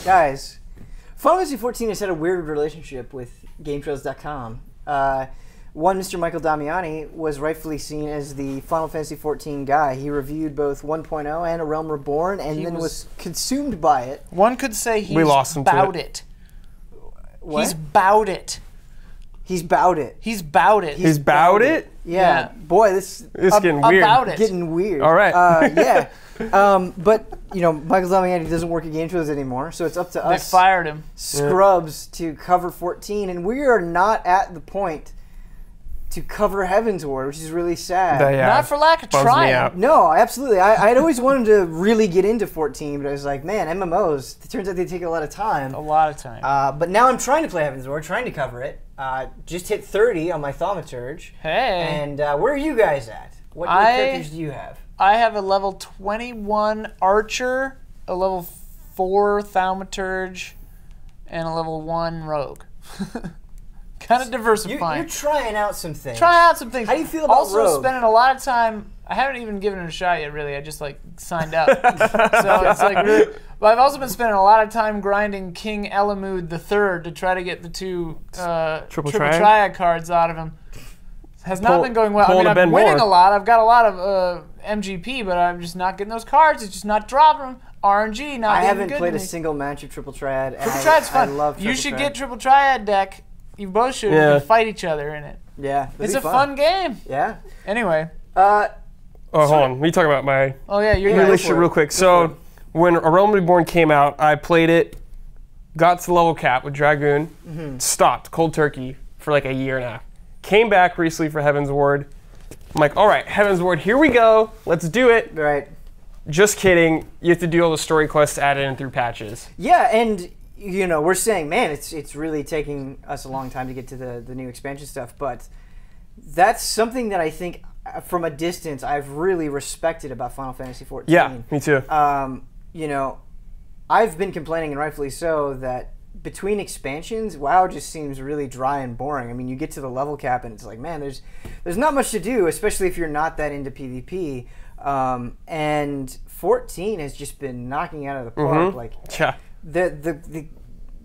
Guys, Final Fantasy 14 has had a weird relationship with GameTrailers.com. One Mr. Michael Damiani was rightfully seen as the Final Fantasy 14 guy. He reviewed both 1.0 and A Realm Reborn, and then was consumed by it. One could say he's bowed it. What? He's bowed it. He's bowed it. He's bowed it. He's bowed it? Yeah. Boy, this is getting weird. About it. Getting weird. All right. Yeah. But, you know, Michael Damiani doesn't work at GameTrailers anymore, so it's up to us. They fired him. Scrubs to cover 14, and we are not at the point to cover Heavensward, which is really sad. Not for lack of trying. No, absolutely. I'd always wanted to really get into 14, but I was like, man, MMOs, it turns out they take a lot of time. A lot of time. But now I'm trying to play Heavensward, trying to cover it. Just hit 30 on my Thaumaturge. Hey. And where are you guys at? What characters do you have? I have a level 21 Archer, a level 4 Thaumaturge, and a level 1 Rogue. Kind of diversifying. You're trying out some things. Trying out some things. How do you feel about also Rogue? Spending a lot of time. I haven't even given it a shot yet, really. I just like signed up. So it's like really. But I've also been spending a lot of time grinding King Elamud III to try to get the 2 triple triad cards out of him. Has not been going well. I mean, I'm winning a lot. I've got a lot of MGP, but I'm just not getting those cards. It's just not dropping them. RNG not. I haven't played a single match of Triple Triad. Triple Triad's fun. I love Triple You should Triad. get Triple Triad deck. You both should. You can fight each other in it. Yeah, it's a fun game. Yeah. Anyway. Oh, hold on. We talking about my relationship real quick. So when A Realm Reborn came out, I played it, got to the level cap with Dragoon, stopped cold turkey for like a year and a half. Came back recently for Heavensward. I'm like, all right, Heavensward, here we go. Let's do it. Right. Just kidding. You have to do all the story quests added in through patches. Yeah, and you know, we're saying, man, it's really taking us a long time to get to the new expansion stuff, but that's something that I think from a distance I've really respected about Final Fantasy XIV. Yeah, me too. You know, I've been complaining, and rightfully so, that between expansions, WoW just seems really dry and boring. I mean, you get to the level cap and it's like, man, there's not much to do, especially if you're not that into PvP. And 14 has just been knocking out of the park. Like,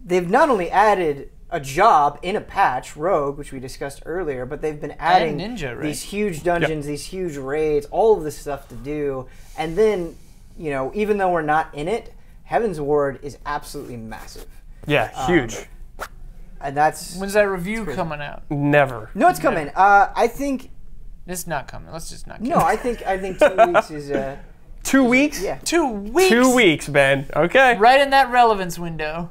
they've not only added a job in a patch, Rogue, which we discussed earlier, but they've been adding these huge dungeons, these huge raids, all of this stuff to do. And then, you know, even though we're not in it, Heavensward is absolutely massive. Yeah, huge. And that's... When's that review coming out? Never. No, it's coming. I think... It's not coming. Let's just not get No, I think 2 weeks is... 2 weeks? Yeah. 2 weeks? 2 weeks, Ben. Okay. Right in that relevance window.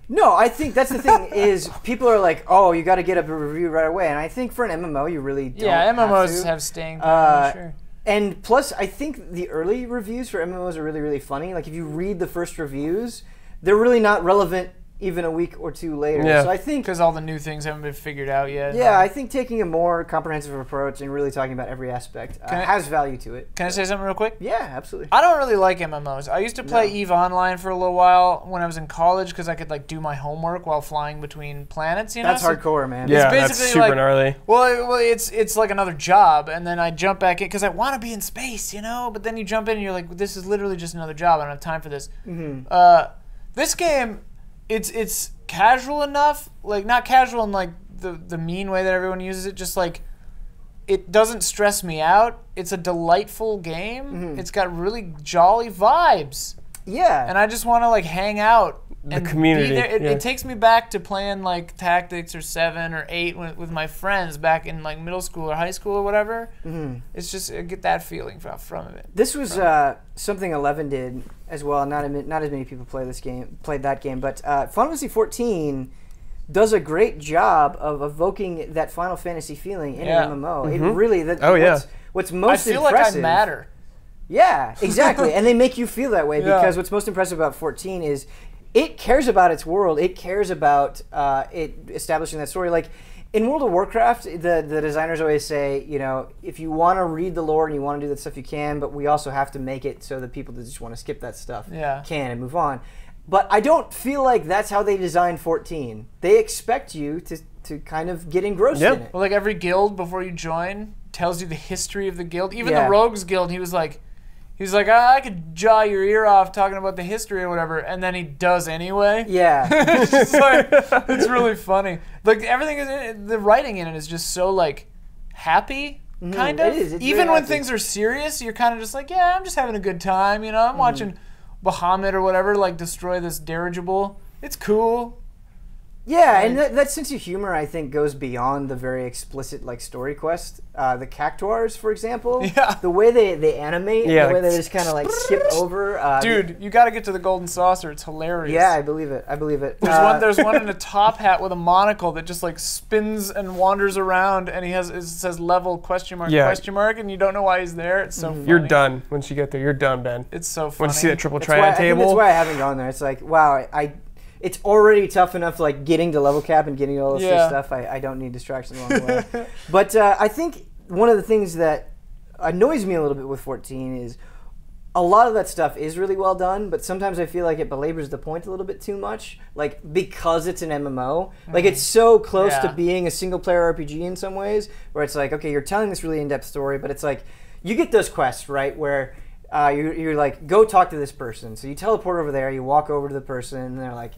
No, I think that's the thing is people are like, oh, you got to get up a review right away. And I think for an MMO, you really don't MMOs have staying power, sure. And plus, I think the early reviews for MMOs are really, really funny. Like, if you read the first reviews, they're really not relevant even a week or two later. Yeah. So I think... Because all the new things haven't been figured out yet. Yeah, I think taking a more comprehensive approach and really talking about every aspect has value to it. Can I say something real quick? Yeah, absolutely. I don't really like MMOs. I used to play EVE Online for a little while when I was in college because I could like do my homework while flying between planets. You know, that's hardcore, man. Yeah, it's that's super gnarly. Well, it's like another job, and then I jump back in because I want to be in space, you know. But then you jump in and you're like, this is literally just another job. I don't have time for this. This game, it's casual enough, like not casual in like the mean way that everyone uses it, just like it doesn't stress me out. It's a delightful game. It's got really jolly vibes. Yeah. And I just want to like hang out. The community. Be there. It takes me back to playing like Tactics or 7 or 8 with my friends back in like middle school or high school or whatever. It's just I get that feeling from it. This was something 11 did as well. Not as many people played that game, but Final Fantasy 14 does a great job of evoking that Final Fantasy feeling in an MMO. It really what's most impressive. I feel like I matter. Yeah, exactly. And they make you feel that way because what's most impressive about 14 is it cares about its world. It cares about it establishing that story. Like in World of Warcraft, the designers always say, you know, if you want to read the lore and you want to do that stuff, you can, but we also have to make it so that people that just want to skip that stuff can and move on. But I don't feel like that's how they designed 14. They expect you to kind of get engrossed in it. Well, like every guild before you join tells you the history of the guild. Even the Rogues Guild, he was like, He's like, I could jaw your ear off talking about the history or whatever, and then he does anyway. Yeah. It's just like, it's really funny. Like, everything is, the writing in it is just so, like, happy, kind of. It is. It's even when happy. Things are serious, you're kind of just like, yeah, I'm just having a good time, you know? I'm watching Bahamut or whatever, like, destroy this dirigible. It's cool. Yeah, and that sense of humor, I think, goes beyond the very explicit, like, story quest. The Cactuars, for example. Yeah. The way they animate, the way they just kind of, like, skip over. Dude, you got to get to the golden saucer. It's hilarious. Yeah, I believe it. I believe it. There's one in a top hat with a monocle that just, like, spins and wanders around, and it says level question mark, and you don't know why he's there. It's so funny. You're done once you get there. You're done, Ben. It's so funny. Once you see that triple triad table. I think that's why I haven't gone there. It's like, wow, it's already tough enough, like, getting to level cap and getting all this stuff. I don't need distractions along the way. But I think one of the things that annoys me a little bit with 14 is a lot of that stuff is really well done, but sometimes I feel like it belabors the point a little bit too much, like, because it's an MMO. Like, it's so close to being a single-player RPG in some ways, where it's like, okay, you're telling this really in-depth story, but it's like, you get those quests, right, where you're like, go talk to this person. So you teleport over there, you walk over to the person, and they're like,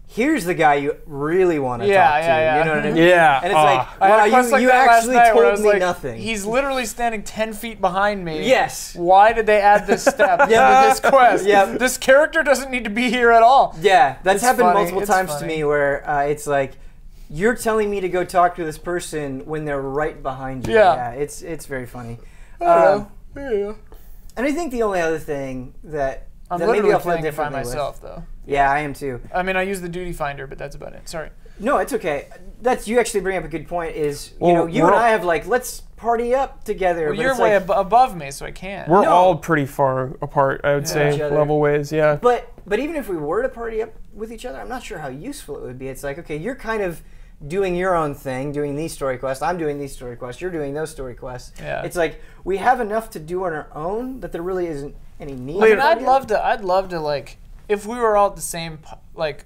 here's the guy you really want to talk to. Yeah. You know what I mean? Yeah. And it's like, wow, you actually told me nothing. He's literally standing 10 feet behind me. Yes. Why did they add this step into this quest? Yeah. This character doesn't need to be here at all. Yeah, that's happened funny. multiple times to me where it's like, you're telling me to go talk to this person when they're right behind you. Yeah, it's very funny. Yeah. And I think the only other thing that I'm that literally maybe I'll feel playing it by differently myself, with. though. Yeah, I am too. I mean, I use the duty finder, but that's about it. Sorry. No, it's okay. You actually bring up a good point. Is you and I have, like, let's party up together. Well, you're way above me, so I can't. We're all pretty far apart, I would say, level ways. Yeah. But even if we were to party up with each other, I'm not sure how useful it would be. It's like, okay, you're kind of doing your own thing, doing these story quests. I'm doing these story quests. You're doing those story quests. Yeah. It's like we have enough to do on our own that there really isn't any need. I mean, I'd love to like, if we were all at the same like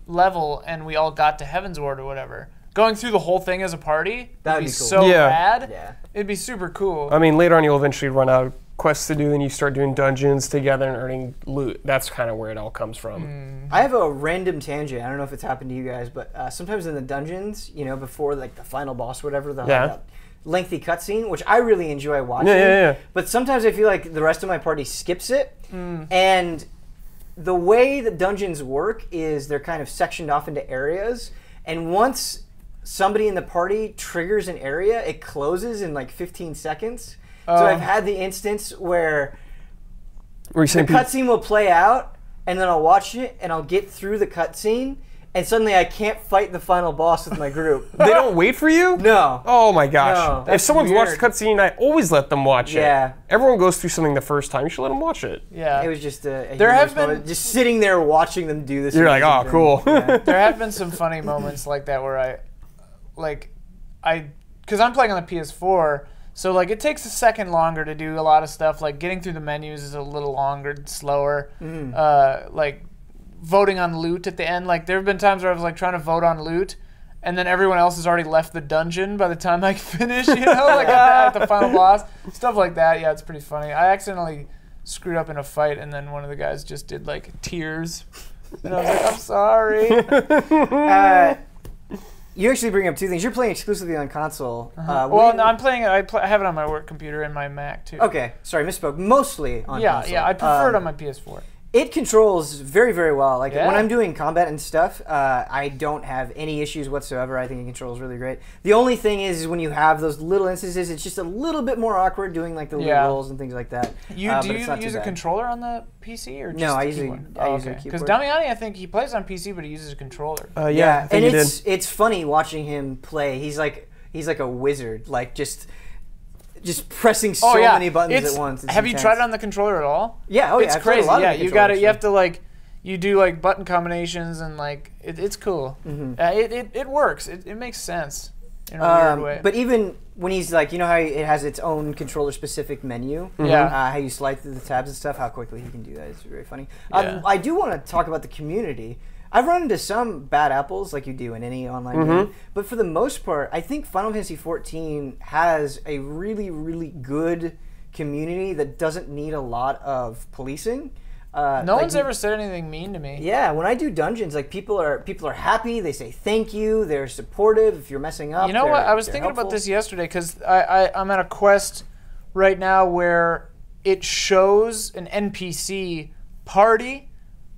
level and we all got to Heavensward or whatever, going through the whole thing as a party would be cool. So rad. Yeah. It'd be super cool. I mean, later on you'll eventually run out of quests to do, then you start doing dungeons together and earning loot. That's kind of where it all comes from. I have a random tangent. I don't know if it's happened to you guys, but sometimes in the dungeons, before, like, the final boss or whatever, they'll have that lengthy cutscene, which I really enjoy watching. Yeah. But sometimes I feel like the rest of my party skips it. And the way the dungeons work is they're kind of sectioned off into areas, and once somebody in the party triggers an area, it closes in like 15 seconds. So I've had the instance where the cutscene will play out, and then I'll watch it, and I'll get through the cutscene, and suddenly I can't fight the final boss with my group. They don't wait for you? No. Oh my gosh. No, if someone's watched the cutscene, I always let them watch it. Yeah. Everyone goes through something the first time. You should let them watch it. Yeah. It was just there have been just sitting there watching them do this. You're like, oh, cool. Yeah. There have been some funny moments like that where because I'm playing on the PS4, so like it takes a second longer to do a lot of stuff. Like getting through the menus is a little longer, slower. Like voting on loot at the end. Like there have been times where I was like trying to vote on loot, and then everyone else has already left the dungeon by the time I finish. Like at the final boss, stuff like that. Yeah, it's pretty funny. I accidentally screwed up in a fight, and then one of the guys just did like tears, and I was like, I'm sorry. You actually bring up two things. You're playing exclusively on console. No, I'm playing it. I have it on my work computer and my Mac too. Okay, sorry, misspoke. Mostly on console. Yeah, I prefer it on my PS4. It controls very, very well. Like when I'm doing combat and stuff, I don't have any issues whatsoever. I think it controls really great. The only thing is when you have those little instances, it's just a little bit more awkward doing like the little rolls and things like that. Do you use a controller on the PC or just no? I use a keyboard. Because Damiani, I think he plays on PC, but he uses a controller. Yeah, and it's funny watching him play. He's like a wizard, like just pressing so many buttons at once. Have you tried it on the controller at all? Yeah, it's crazy. Yeah, you got it. You have to like, you do like button combinations and like it's cool. It works. It makes sense in a weird way. But even when he's like, you know how it has its own controller specific menu. How you slide through the tabs and stuff. How quickly he can do that is very funny. I do want to talk about the community. I've run into some bad apples like you do in any online game, but for the most part, I think Final Fantasy XIV has a really, really good community that doesn't need a lot of policing. No one's ever said anything mean to me. Yeah, when I do dungeons, like people are happy. They say thank you. They're supportive. If you're messing up, you know what? I was thinking about this yesterday because I'm at a quest right now where it shows an NPC party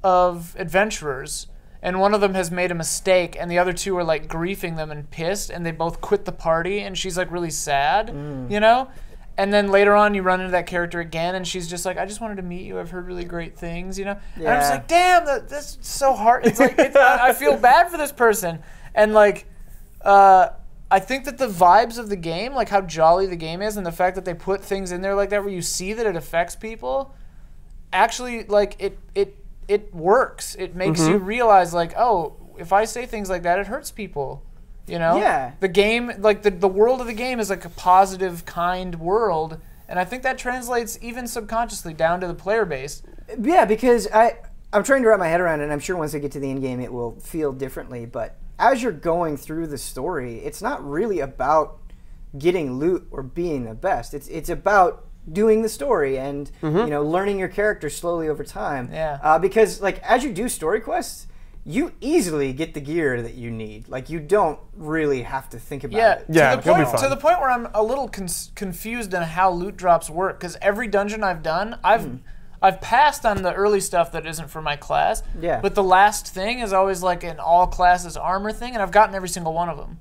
of adventurers, and one of them has made a mistake, and the other two are like griefing them and pissed, and they both quit the party, and she's like really sad, you know. And then later on, you run into that character again, and she's just like, "I just wanted to meet you. I've heard really great things," you know. Yeah. And I'm just like, "Damn, that's so hard." It's like I feel bad for this person, and like, I think that the vibes of the game, like how jolly the game is, and the fact that they put things in there like that, where you see that it affects people, actually, like it works. It makes you realize, like, oh, if I say things like that, it hurts people. You know? Yeah. The game, like the world of the game is like a positive, kind world, and I think that translates even subconsciously down to the player base. Yeah, because I'm trying to wrap my head around it, and I'm sure once I get to the end game it will feel differently, but as you're going through the story, it's not really about getting loot or being the best. It's about doing the story and you know, learning your character slowly over time. Yeah. Because like as you do story quests, you easily get the gear that you need. Like you don't really have to think about it. Yeah, to the point where I'm a little confused on how loot drops work, because every dungeon I've done, I've passed on the early stuff that isn't for my class. Yeah. But the last thing is always like an all classes armor thing, and I've gotten every single one of them.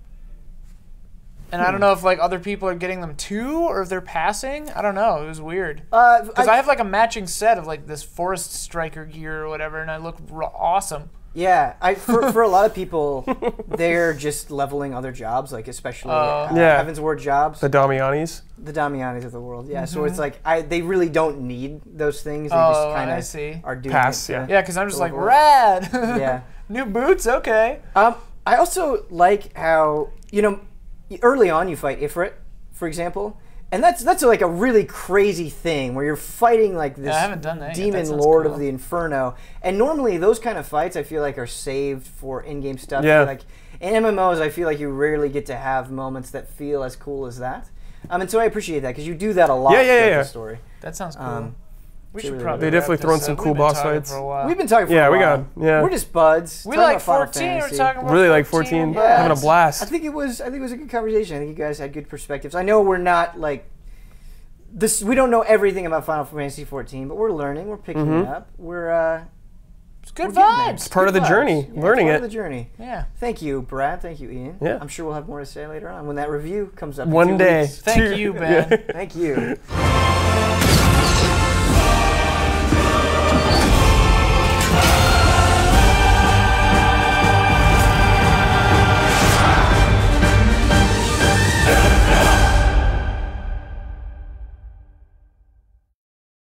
And I don't know if like other people are getting them too, or if they're passing. I don't know. It was weird. Because I have like a matching set of like this forest striker gear or whatever, and I look awesome. Yeah, for a lot of people, they're just leveling other jobs, like especially Heavensward jobs. The Damianis. The Damianis of the world, yeah. So it's like they really don't need those things. They just kind of are doing it. Yeah, because I'm just like, rad. Yeah. New boots, okay. I also like how, you know, early on you fight Ifrit, for example. And that's like a really crazy thing where you're fighting like this demon lord of the Inferno. And normally those kind of fights I feel like are saved for in-game stuff. Yeah. Like in MMOs I feel like you rarely get to have moments that feel as cool as that. And so I appreciate that because you do that a lot throughout the story. That sounds cool. We should really probably. They definitely thrown some cool boss fights. We've been talking for a while. We're just buds. We like 14. We're talking about really like 14. Yeah. Having a blast. I think it was a good conversation. I think you guys had good perspectives. I know we're not like this. We don't know everything about Final Fantasy 14, but we're learning. We're picking it up. It's good vibes. It's part of the journey. Learning it. Part of the journey. Yeah. Thank you, Brad. Thank you, Ian. Yeah. I'm sure we'll have more to say later on when that review comes up. One day. Thank you, Ben. Thank you.